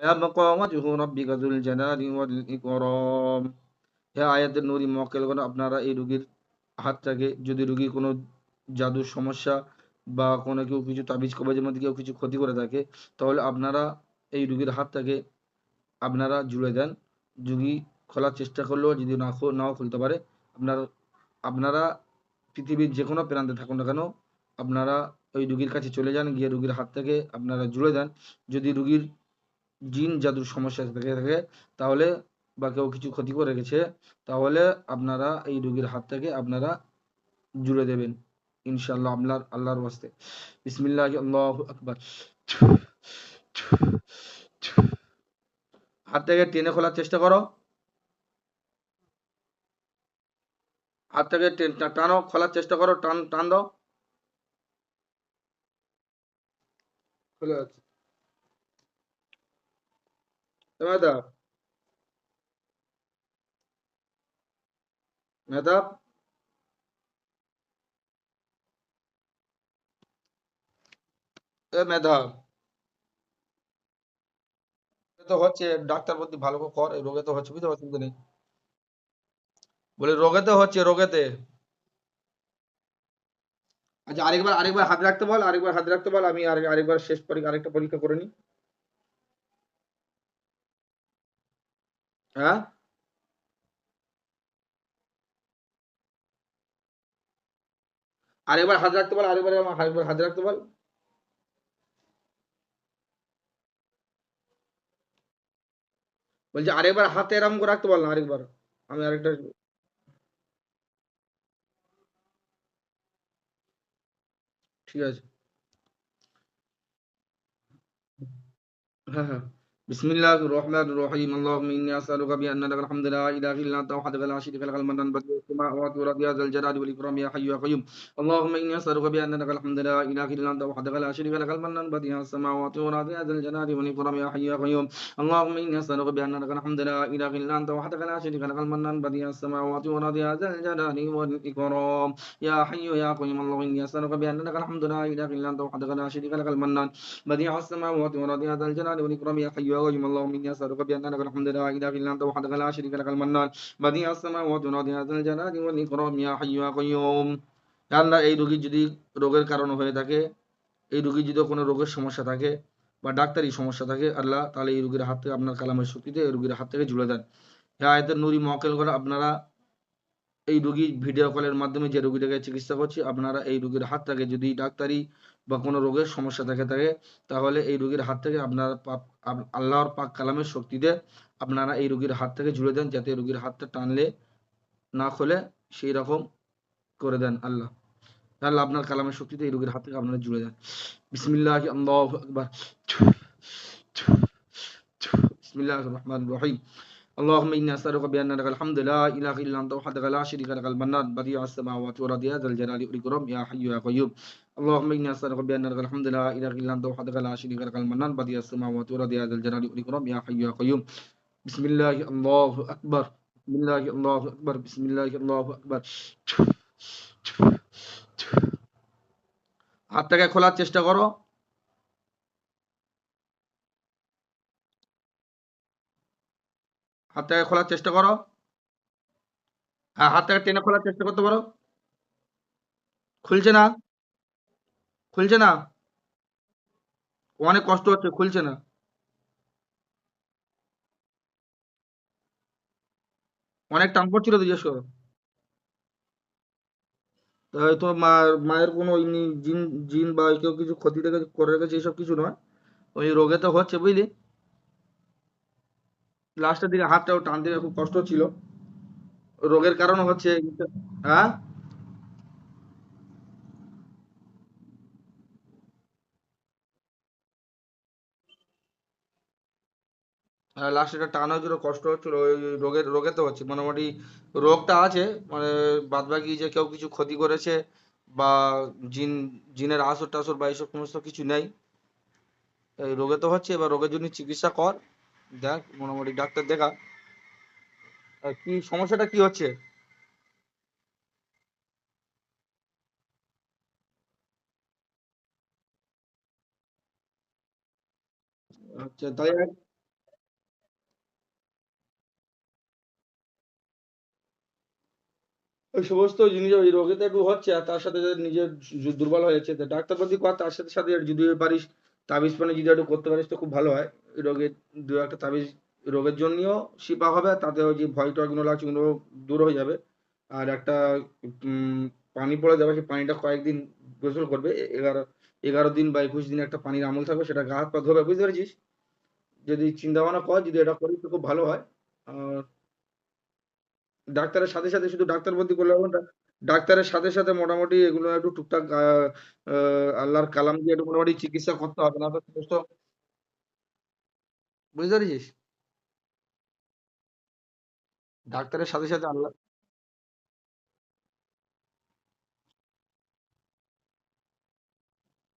يبقى وجه ربك ذو الجلال والإكرام। হ্যাঁ, আয়াতের নুরি মক্কেলগণ, আপনারা এই রোগীর হাত থেকে যদি রোগীর কোনো জাদুর সমস্যা বা কোনো কেউ কিছু তাবিজ কবজের মধ্যে কেউ কিছু ক্ষতি করে থাকে, তাহলে আপনারা এই রোগীর হাত থেকে আপনারা জুড়ে দেন। রোগী খোলার চেষ্টা করলেও যদি নাও খুলতে পারে, আপনারা আপনারা পৃথিবীর যে কোনো প্রান্তে থাকুন না কেন, আপনারা ওই রুগীর কাছে চলে যান, গিয়ে রুগীর হাত থেকে আপনারা জুড়ে দেন। যদি রুগীর জিন জাদুর সমস্যা থেকে থাকে তাহলে, বা কেউ কিছু ক্ষতি করে গেছে, তাহলে আপনারা এই রুগীর হাত থেকে আপনারা জুড়ে দেবেন ইনশাআল্লাহ, আল্লাহর ওয়াস্তে। বিসমিল্লাহ, আল্লাহু আকবার। হাত থেকে টেনে খোলার চেষ্টা করো, হাত থেকে টানো, খোলার চেষ্টা করো, টান টান দাও, খুলে যাচ্ছে। মেহতাব, মেহতাব, মেহতাব, তো হচ্ছে, ডাক্তার বলতে ভালো করে কর, এই রোগে তো হচ্ছে, বুঝতে পারছি নেই, বলে রোগেতে হচ্ছে, রোগেতে। আচ্ছা, আরেকবার আরেকবার হাত রাখতে বল, আরেকবার হাত রাখতে বল, আমি আরেকবার শেষ পরীক্ষা, আরেকটা পরীক্ষা করে নি। হ্যাঁ, আরেকবার হাত রাখতে বল, আরেকবার হাত রাখতে বল। বলছি আরেকবার হাতে এরকম করে রাখতে বল না, আরেকবার। আমি আরেকটা। ঠিক আছে। হ্যাঁ, হ্যাঁ। বিসমিল্লাহির রহমানির রহিম। আল্লাহুম্মা ইন্নী আসআলুকা বিআন্না লাকাল হামদু লা ইলাহা ইল্লা আনতা ওয়াহদাকা লা শারীকা লাকাল মান্নান বাদিউস সামাওয়াতি ওয়াল আরদি যাল জালালি ওয়াল ইকরাম ইয়া হাইয়্যু ইয়া কাইয়্যুম। আল্লাহুম্মা ইন্নী আসআলুকা বিআন্না লাকাল হামদু লা ইলাহা ইল্লা আনতা ওয়াহদাকা লা শারীকা লাকাল মান্নান বাদিউস সামাওয়াতি ওয়াল আরদি যাল জালালি ওয়াল ইকরাম ইয়া হাইয়্যু ইয়া কাইয়্যুম। আল্লাহুম্মা ইন্নী আসআলুকা বিআন্না লাকাল হামদু লা ইলাহা ইল্লা আনতা ওয়াহদাকা লা শারীকা লাকাল মান্নান বাদিউস সামাওয়াতি ওয়াল আরদি যাল জালালি ওয়াল ইকরাম ইয়া হাইয়্যু ইয়া কাইয়্যুম। আল্লাহুম্মা ইন্নী আসআলুকা বিআন্না লাকাল হামদু লা ইলাহা ইল্লা আনতা ওয়াহদাকা লা শারীকা লাকাল মান্নান بديع السماوات والأرض يا ذا الجلال والإكرام يا حي يا قيوم. اللهم إني أسألك بأن لك الحمد لا إله إلا أنت وحدك لا شريك لك المنان بديع السماوات والأرض يا ذا الجلال والإكرام يا حي يا قيوم. আল্লাহ, এই রোগীর যদি রোগের কারণ হয়ে থাকে, এই রোগীর যদি কোনো রোগের সমস্যা থাকে বা ডাক্তারি সমস্যা থাকে, আল্লাহ তাহলে এই রোগীর হাত থেকে আপনার কালামের শক্তিতে এই রোগীর হাত থেকে জুড়ে দেন। হ্যাঁ, আয়াতের নুরি মক্কেল করে আপনারা এই রোগী ভিডিও কলের মাধ্যমে যে রোগীটাকে চিকিৎসা করছি, আপনারা এই রোগীর হাত থেকে যদি ডাক্তারি বা কোনো রোগের সমস্যা থেকে থাকে, তাহলে এই রোগীর হাত থেকে আপনারা আল্লাহর পাক কালামের শক্তিতে আপনারা এই রোগীর হাত থেকে জুড়ে দেন, যাতে রোগীর হাতটা টানলে না খোলে, সেই রকম করে দেন আল্লাহ। আল্লাহ আপনার কালামের শক্তিতে এই রোগীর হাত থেকে আপনারা জুড়ে দেন। বিসমিল্লাহ, আল্লাহু আকবার। বিসমিল্লাহির রহমানির রহিম। اللهم إني أسألك بأن لك الحمد لا إله إلا أنت وحدك لا شريك لك المنان بديع السماوات والأرض يا ذا الجلال والإكرام يا حي يا قيوم. اللهم إني أسألك بأن لك الحمد لا إله إلا أنت وحدك لا شريك لك المنان بديع السماوات والأرض يا ذا الجلال والإكرام يا حي يا قيوم. بسم الله الله أكبر. بسم الله الله أكبر. بسم الله الله أكبر. হাতটাকে খোলার চেষ্টা করো, হাতটাকে খোলার চেষ্টা করো। হ্যাঁ, হাতটাকে টেনে খোলার চেষ্টা করতে পারো। খুলছে না, খুলছে না, অনেক কষ্ট হচ্ছে, খুলছে না। অনেক টান পড়ছিল তো, জিজ্ঞেস করো। হয়তো মায়ের কোনো এমনি জিন জিন বা কেউ কিছু ক্ষতি থেকে করে রেখেছে, এইসব কিছু নয়। ওই রোগে তো হচ্ছে, বুঝলি। লাস্টের দিকে হাতটাও টান দিতে খুব কষ্ট ছিল, রোগের কারণ হচ্ছে। হ্যাঁ, লাস্টে একটা টান হয়েছিল, কষ্ট হচ্ছিল, ওই রোগে তো হচ্ছে মোটামুটি। রোগটা আছে, মানে বাদ বাকি যে কেউ কিছু ক্ষতি করেছে বা জিন জিনের আসর টাসর বা এইসব সমস্ত কিছু নেই। এই রোগে তো হচ্ছে, এবার রোগের জন্য চিকিৎসা কর, দেখ মোটামুটি ডাক্তার দেখা। আর কি সমস্যাটা কি হচ্ছে? আচ্ছা, তাই ওই সমস্ত জিনিস ওই রোগে তো একটু হচ্ছে, আর তার সাথে সাথে নিজের দুর্বল হয়ে যাচ্ছে, তো ডাক্তারপাতি কর, তার সাথে সাথে যদি পারিস তাবিজ পানি যদি একটু করতে পারিস তো খুব ভালো হয়। এই রোগের দু একটা তাবিজ রোগের জন্যও শিপা হবে, আর তাতে ওই যে ভয় টয়গুলো লাগছে ওগুলো দূর হয়ে যাবে। আর একটা উম, পানি পড়ে যাবে, সেই পানিটা কয়েকদিন গোসল করবে, 11 দিন বা 21 দিন একটা পানির আমল থাকবে, সেটা গা হাত পা ধোবে, বুঝতে পেরেছিস? যদি চিন্তা ভাবনা কর, যদি এটা করিস তো খুব ভালো হয়। আর ডাক্তারের সাথে সাথে শুধু ডাক্তার ভর্তি করলে হবে না, ডাক্তারের সাথে সাথে মোটামুটি এগুলো একটু টুকটাক আল্লাহর কালাম দিয়ে একটু মোটামুটি চিকিৎসা করতে হবে, না তো সমস্ত, বুঝতে পেরেছিস? ডাক্তারের সাথে সাথে আল্লাহ